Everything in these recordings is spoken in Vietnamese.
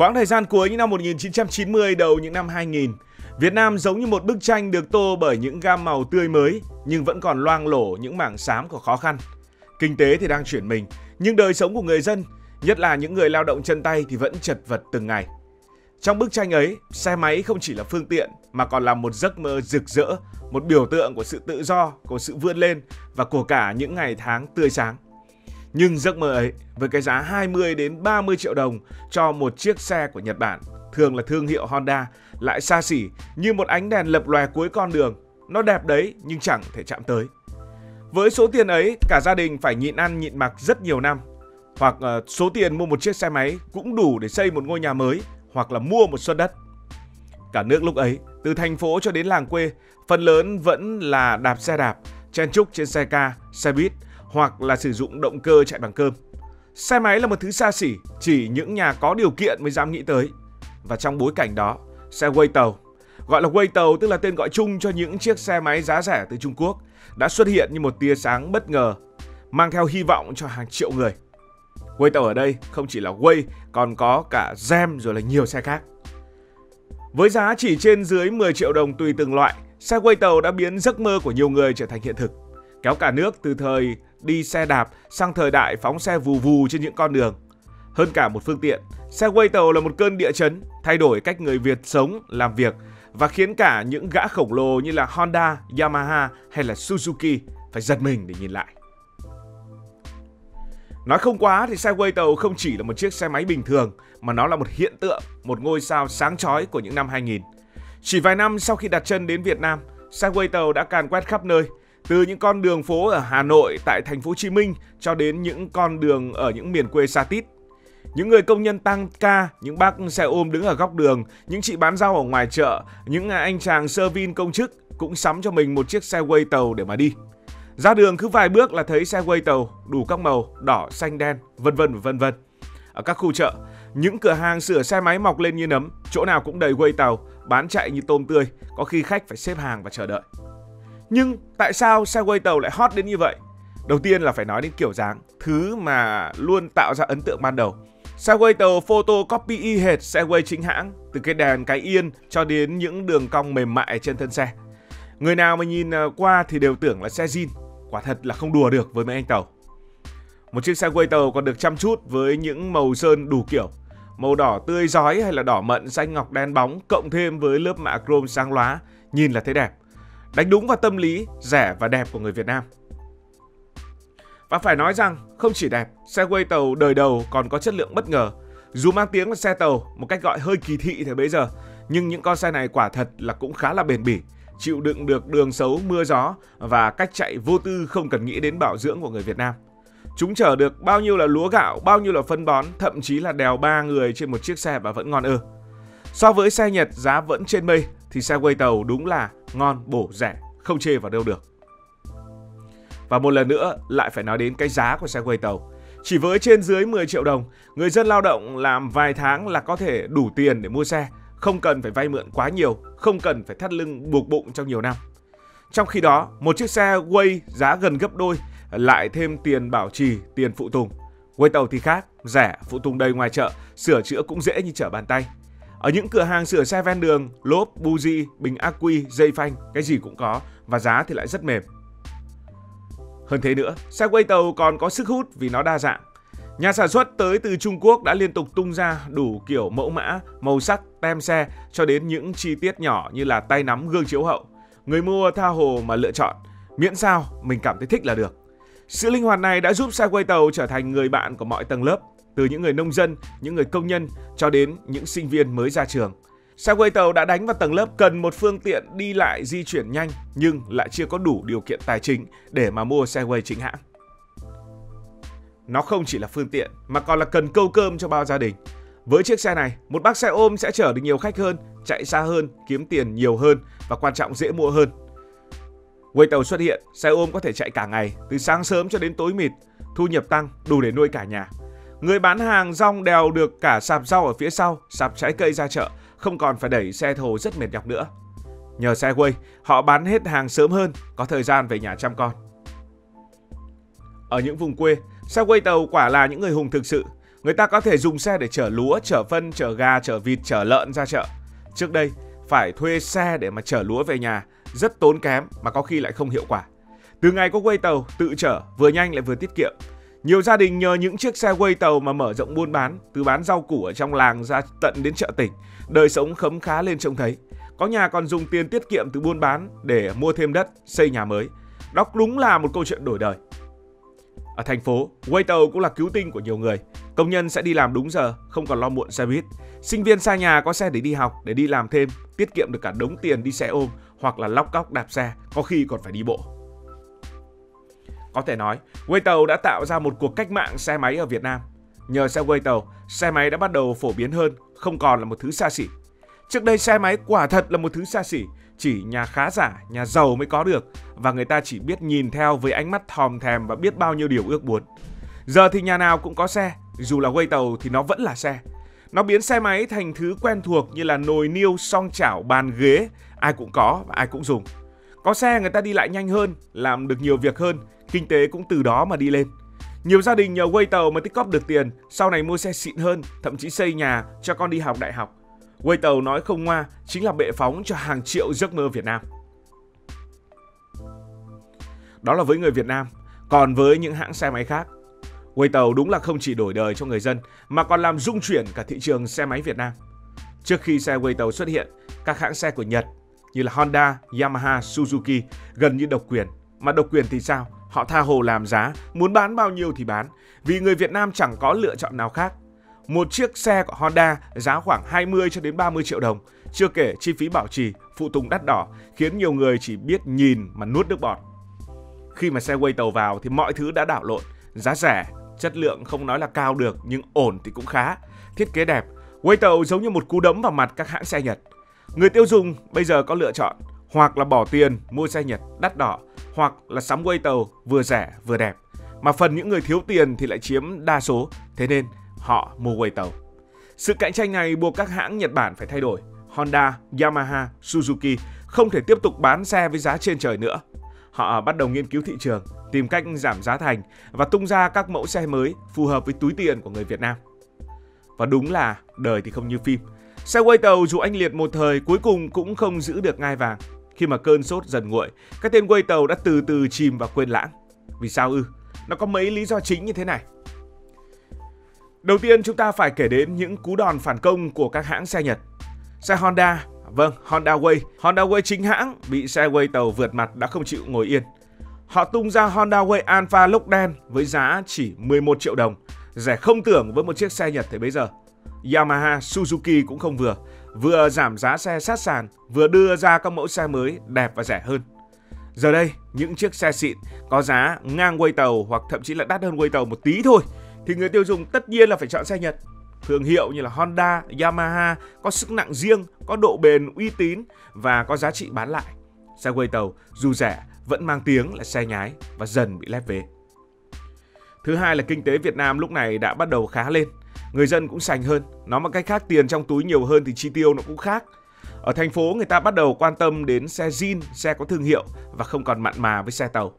Quãng thời gian cuối những năm 1990, đầu những năm 2000, Việt Nam giống như một bức tranh được tô bởi những gam màu tươi mới nhưng vẫn còn loang lổ những mảng xám của khó khăn. Kinh tế thì đang chuyển mình, nhưng đời sống của người dân, nhất là những người lao động chân tay thì vẫn chật vật từng ngày. Trong bức tranh ấy, xe máy không chỉ là phương tiện mà còn là một giấc mơ rực rỡ, một biểu tượng của sự tự do, của sự vươn lên và của cả những ngày tháng tươi sáng. Nhưng giấc mơ ấy, với cái giá 20 đến 30 triệu đồng cho một chiếc xe của Nhật Bản, thường là thương hiệu Honda, lại xa xỉ như một ánh đèn lập lòe cuối con đường. Nó đẹp đấy nhưng chẳng thể chạm tới. Với số tiền ấy, cả gia đình phải nhịn ăn nhịn mặc rất nhiều năm. Hoặc số tiền mua một chiếc xe máy cũng đủ để xây một ngôi nhà mới, hoặc là mua một suất đất. Cả nước lúc ấy, từ thành phố cho đến làng quê, phần lớn vẫn là đạp xe đạp, chen chúc trên xe ca, xe buýt, hoặc là sử dụng động cơ chạy bằng cơm. Xe máy là một thứ xa xỉ, chỉ những nhà có điều kiện mới dám nghĩ tới. Và trong bối cảnh đó, xe quay tàu, gọi là quay tàu tức là tên gọi chung cho những chiếc xe máy giá rẻ từ Trung Quốc, đã xuất hiện như một tia sáng bất ngờ, mang theo hy vọng cho hàng triệu người. Quay tàu ở đây không chỉ là quay, còn có cả Gem rồi là nhiều xe khác. Với giá chỉ trên dưới 10 triệu đồng tùy từng loại, xe quay tàu đã biến giấc mơ của nhiều người trở thành hiện thực, kéo cả nước từ thời đi xe đạp sang thời đại phóng xe vù vù trên những con đường. Hơn cả một phương tiện, xe quay tàu là một cơn địa chấn, thay đổi cách người Việt sống, làm việc và khiến cả những gã khổng lồ như là Honda, Yamaha hay là Suzuki phải giật mình để nhìn lại. Nói không quá thì xe quay tàu không chỉ là một chiếc xe máy bình thường mà nó là một hiện tượng, một ngôi sao sáng chói của những năm 2000. Chỉ vài năm sau khi đặt chân đến Việt Nam, xe quay tàu đã càn quét khắp nơi, từ những con đường phố ở Hà Nội, tại thành phố Hồ Chí Minh cho đến những con đường ở những miền quê xa tít. Những người công nhân tăng ca, những bác xe ôm đứng ở góc đường, những chị bán rau ở ngoài chợ, những anh chàng sơ vin công chức cũng sắm cho mình một chiếc xe quay tàu để mà đi. Ra đường cứ vài bước là thấy xe quay tàu đủ các màu, đỏ, xanh, đen, vân vân và vân vân. Ở các khu chợ, những cửa hàng sửa xe máy mọc lên như nấm, chỗ nào cũng đầy quay tàu, bán chạy như tôm tươi, có khi khách phải xếp hàng và chờ đợi. Nhưng tại sao xe quay tàu lại hot đến như vậy? Đầu tiên là phải nói đến kiểu dáng, thứ mà luôn tạo ra ấn tượng ban đầu. Xe quay tàu photocopy y hệt xe quay chính hãng, từ cái đèn cái yên cho đến những đường cong mềm mại trên thân xe. Người nào mà nhìn qua thì đều tưởng là xe zin, quả thật là không đùa được với mấy anh tàu. Một chiếc xe quay tàu còn được chăm chút với những màu sơn đủ kiểu, màu đỏ tươi rói hay là đỏ mận, xanh ngọc đen bóng, cộng thêm với lớp mạ chrome sáng lóa, nhìn là thấy đẹp. Đánh đúng vào tâm lý rẻ và đẹp của người Việt Nam. Và phải nói rằng không chỉ đẹp, xe quay tàu đời đầu còn có chất lượng bất ngờ. Dù mang tiếng là xe tàu, một cách gọi hơi kỳ thị thời bấy giờ, nhưng những con xe này quả thật là cũng khá là bền bỉ, chịu đựng được đường xấu, mưa gió và cách chạy vô tư không cần nghĩ đến bảo dưỡng của người Việt Nam. Chúng chở được bao nhiêu là lúa gạo, bao nhiêu là phân bón, thậm chí là đèo 3 người trên một chiếc xe và vẫn ngon ơ. So với xe Nhật giá vẫn trên mây thì xe quay tàu đúng là ngon, bổ, rẻ, không chê vào đâu được. Và một lần nữa lại phải nói đến cái giá của xe quay tàu. Chỉ với trên dưới 10 triệu đồng, người dân lao động làm vài tháng là có thể đủ tiền để mua xe, không cần phải vay mượn quá nhiều, không cần phải thắt lưng buộc bụng trong nhiều năm. Trong khi đó, một chiếc xe quay giá gần gấp đôi, lại thêm tiền bảo trì, tiền phụ tùng. Quay tàu thì khác, rẻ, phụ tùng đầy ngoài chợ, sửa chữa cũng dễ như trở bàn tay. Ở những cửa hàng sửa xe ven đường, lốp, buji, bình ắc quy, dây phanh, cái gì cũng có và giá thì lại rất mềm. Hơn thế nữa, xe quay tàu còn có sức hút vì nó đa dạng. Nhà sản xuất tới từ Trung Quốc đã liên tục tung ra đủ kiểu mẫu mã, màu sắc, tem xe cho đến những chi tiết nhỏ như là tay nắm, gương chiếu hậu. Người mua tha hồ mà lựa chọn, miễn sao mình cảm thấy thích là được. Sự linh hoạt này đã giúp xe quay tàu trở thành người bạn của mọi tầng lớp, từ những người nông dân, những người công nhân cho đến những sinh viên mới ra trường. Xe quay tàu đã đánh vào tầng lớp cần một phương tiện đi lại di chuyển nhanh nhưng lại chưa có đủ điều kiện tài chính để mà mua xe quay chính hãng. Nó không chỉ là phương tiện mà còn là cần câu cơm cho bao gia đình. Với chiếc xe này, một bác xe ôm sẽ chở được nhiều khách hơn, chạy xa hơn, kiếm tiền nhiều hơn và quan trọng dễ mua hơn. Quay tàu xuất hiện, xe ôm có thể chạy cả ngày, từ sáng sớm cho đến tối mịt, thu nhập tăng, đủ để nuôi cả nhà. Người bán hàng rong đèo được cả sạp rau ở phía sau, sạp trái cây ra chợ, không còn phải đẩy xe thồ rất mệt nhọc nữa. Nhờ xe quay, họ bán hết hàng sớm hơn, có thời gian về nhà chăm con. Ở những vùng quê, xe quay tàu quả là những người hùng thực sự. Người ta có thể dùng xe để chở lúa, chở phân, chở gà, chở vịt, chở lợn ra chợ. Trước đây, phải thuê xe để mà chở lúa về nhà, rất tốn kém mà có khi lại không hiệu quả. Từ ngày có quay tàu, tự chở, vừa nhanh lại vừa tiết kiệm. Nhiều gia đình nhờ những chiếc xe quay tàu mà mở rộng buôn bán, từ bán rau củ ở trong làng ra tận đến chợ tỉnh, đời sống khấm khá lên trông thấy. Có nhà còn dùng tiền tiết kiệm từ buôn bán để mua thêm đất, xây nhà mới. Đó đúng là một câu chuyện đổi đời. Ở thành phố, quay tàu cũng là cứu tinh của nhiều người. Công nhân sẽ đi làm đúng giờ, không còn lo muộn xe buýt. Sinh viên xa nhà có xe để đi học, để đi làm thêm, tiết kiệm được cả đống tiền đi xe ôm hoặc là lóc cóc đạp xe, có khi còn phải đi bộ. Có thể nói, quay tàu đã tạo ra một cuộc cách mạng xe máy ở Việt Nam. Nhờ xe quay tàu, xe máy đã bắt đầu phổ biến hơn, không còn là một thứ xa xỉ. Trước đây xe máy quả thật là một thứ xa xỉ, chỉ nhà khá giả, nhà giàu mới có được, và người ta chỉ biết nhìn theo với ánh mắt thòm thèm và biết bao nhiêu điều ước muốn. Giờ thì nhà nào cũng có xe, dù là quay tàu thì nó vẫn là xe. Nó biến xe máy thành thứ quen thuộc như là nồi niêu, song chảo, bàn ghế, ai cũng có và ai cũng dùng. Có xe người ta đi lại nhanh hơn, làm được nhiều việc hơn, kinh tế cũng từ đó mà đi lên. Nhiều gia đình nhờ quay tàu mà tích cóp được tiền, sau này mua xe xịn hơn, thậm chí xây nhà cho con đi học đại học. Quay tàu nói không ngoa chính là bệ phóng cho hàng triệu giấc mơ Việt Nam. Đó là với người Việt Nam. Còn với những hãng xe máy khác, quay tàu đúng là không chỉ đổi đời cho người dân mà còn làm rung chuyển cả thị trường xe máy Việt Nam. Trước khi xe quay tàu xuất hiện, các hãng xe của Nhật như là Honda, Yamaha, Suzuki gần như độc quyền. Mà độc quyền thì sao? Họ tha hồ làm giá, muốn bán bao nhiêu thì bán, vì người Việt Nam chẳng có lựa chọn nào khác. Một chiếc xe của Honda giá khoảng 20 cho đến 30 triệu đồng, chưa kể chi phí bảo trì, phụ tùng đắt đỏ, khiến nhiều người chỉ biết nhìn mà nuốt nước bọt. Khi mà xe quay tàu vào thì mọi thứ đã đảo lộn, giá rẻ, chất lượng không nói là cao được nhưng ổn thì cũng khá, thiết kế đẹp. Quay tàu giống như một cú đấm vào mặt các hãng xe Nhật. Người tiêu dùng bây giờ có lựa chọn, hoặc là bỏ tiền mua xe Nhật đắt đỏ, hoặc là sắm quay tàu vừa rẻ vừa đẹp. Mà phần những người thiếu tiền thì lại chiếm đa số, thế nên họ mua quay tàu. Sự cạnh tranh này buộc các hãng Nhật Bản phải thay đổi. Honda, Yamaha, Suzuki không thể tiếp tục bán xe với giá trên trời nữa. Họ bắt đầu nghiên cứu thị trường, tìm cách giảm giá thành và tung ra các mẫu xe mới phù hợp với túi tiền của người Việt Nam. Và đúng là đời thì không như phim. Xe quay tàu dù anh liệt một thời cuối cùng cũng không giữ được ngai vàng. Khi mà cơn sốt dần nguội, cái tên quay tàu đã từ từ chìm và quên lãng. Vì sao ư? Nó có mấy lý do chính như thế này. Đầu tiên chúng ta phải kể đến những cú đòn phản công của các hãng xe Nhật. Xe Honda, Honda Way chính hãng bị xe quay tàu vượt mặt đã không chịu ngồi yên. Họ tung ra Honda Way Alpha lốc đen với giá chỉ 11 triệu đồng, rẻ không tưởng với một chiếc xe Nhật thời bấy giờ. Yamaha, Suzuki cũng không vừa giảm giá xe sát sàn, vừa đưa ra các mẫu xe mới đẹp và rẻ hơn. Giờ đây, những chiếc xe xịn có giá ngang quay tàu hoặc thậm chí là đắt hơn quay tàu một tí thôi, thì người tiêu dùng tất nhiên là phải chọn xe Nhật. Thương hiệu như là Honda, Yamaha có sức nặng riêng, có độ bền uy tín và có giá trị bán lại. Xe quay tàu dù rẻ vẫn mang tiếng là xe nhái và dần bị lép vế. Thứ hai là kinh tế Việt Nam lúc này đã bắt đầu khá lên. Người dân cũng sành hơn, nói một cách khác tiền trong túi nhiều hơn thì chi tiêu nó cũng khác. Ở thành phố người ta bắt đầu quan tâm đến xe zin, xe có thương hiệu và không còn mặn mà với xe tàu.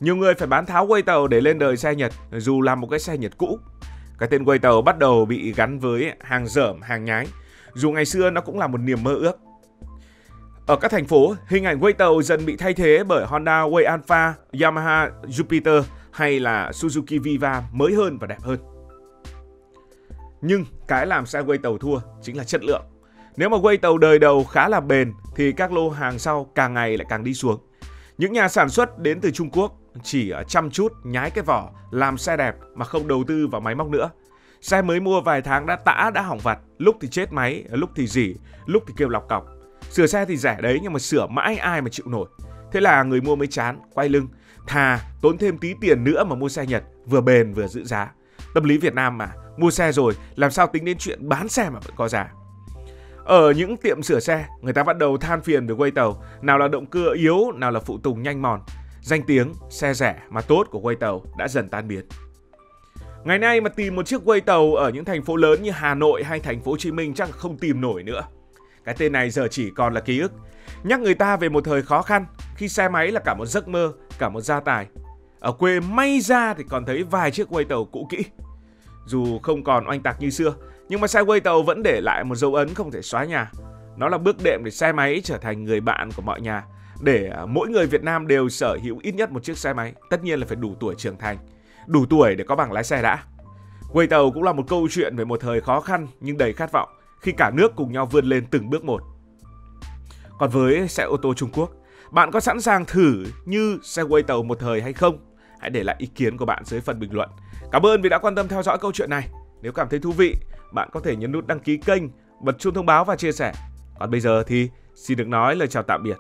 Nhiều người phải bán tháo quay tàu để lên đời xe Nhật dù là một cái xe Nhật cũ. Cái tên quay tàu bắt đầu bị gắn với hàng dởm, hàng nhái, dù ngày xưa nó cũng là một niềm mơ ước. Ở các thành phố, hình ảnh quay tàu dần bị thay thế bởi Honda Way Alpha, Yamaha Jupiter hay là Suzuki Viva mới hơn và đẹp hơn. Nhưng cái làm xe quay tàu thua chính là chất lượng. Nếu mà quay tàu đời đầu khá là bền thì các lô hàng sau càng ngày lại càng đi xuống. Những nhà sản xuất đến từ Trung Quốc chỉ chăm chút nhái cái vỏ, làm xe đẹp mà không đầu tư vào máy móc nữa. Xe mới mua vài tháng đã hỏng vặt, lúc thì chết máy, lúc thì rỉ, lúc thì kêu lọc cọc. Sửa xe thì rẻ đấy nhưng mà sửa mãi ai mà chịu nổi. Thế là người mua mới chán, quay lưng, thà tốn thêm tí tiền nữa mà mua xe Nhật, vừa bền vừa giữ giá. Tâm lý Việt Nam mà, mua xe rồi làm sao tính đến chuyện bán xe mà vẫn có giá. Ở những tiệm sửa xe, người ta bắt đầu than phiền về quay tàu, nào là động cơ yếu, nào là phụ tùng nhanh mòn. Danh tiếng xe rẻ mà tốt của quay tàu đã dần tan biến. Ngày nay mà tìm một chiếc quay tàu ở những thành phố lớn như Hà Nội hay thành phố Hồ Chí Minh chắc không tìm nổi nữa. Cái tên này giờ chỉ còn là ký ức, nhắc người ta về một thời khó khăn khi xe máy là cả một giấc mơ, cả một gia tài. Ở quê may ra thì còn thấy vài chiếc quay tàu cũ kỹ. Dù không còn oanh tạc như xưa, nhưng mà Segway tàu vẫn để lại một dấu ấn không thể xóa nhòa. Nó là bước đệm để xe máy trở thành người bạn của mọi nhà, để mỗi người Việt Nam đều sở hữu ít nhất một chiếc xe máy. Tất nhiên là phải đủ tuổi trưởng thành, đủ tuổi để có bằng lái xe đã. Quay tàu cũng là một câu chuyện về một thời khó khăn nhưng đầy khát vọng, khi cả nước cùng nhau vươn lên từng bước một. Còn với xe ô tô Trung Quốc, bạn có sẵn sàng thử như Segway tàu một thời hay không? Hãy để lại ý kiến của bạn dưới phần bình luận. Cảm ơn vì đã quan tâm theo dõi câu chuyện này. Nếu cảm thấy thú vị, bạn có thể nhấn nút đăng ký kênh, bật chuông thông báo và chia sẻ. Còn bây giờ thì xin được nói lời chào tạm biệt.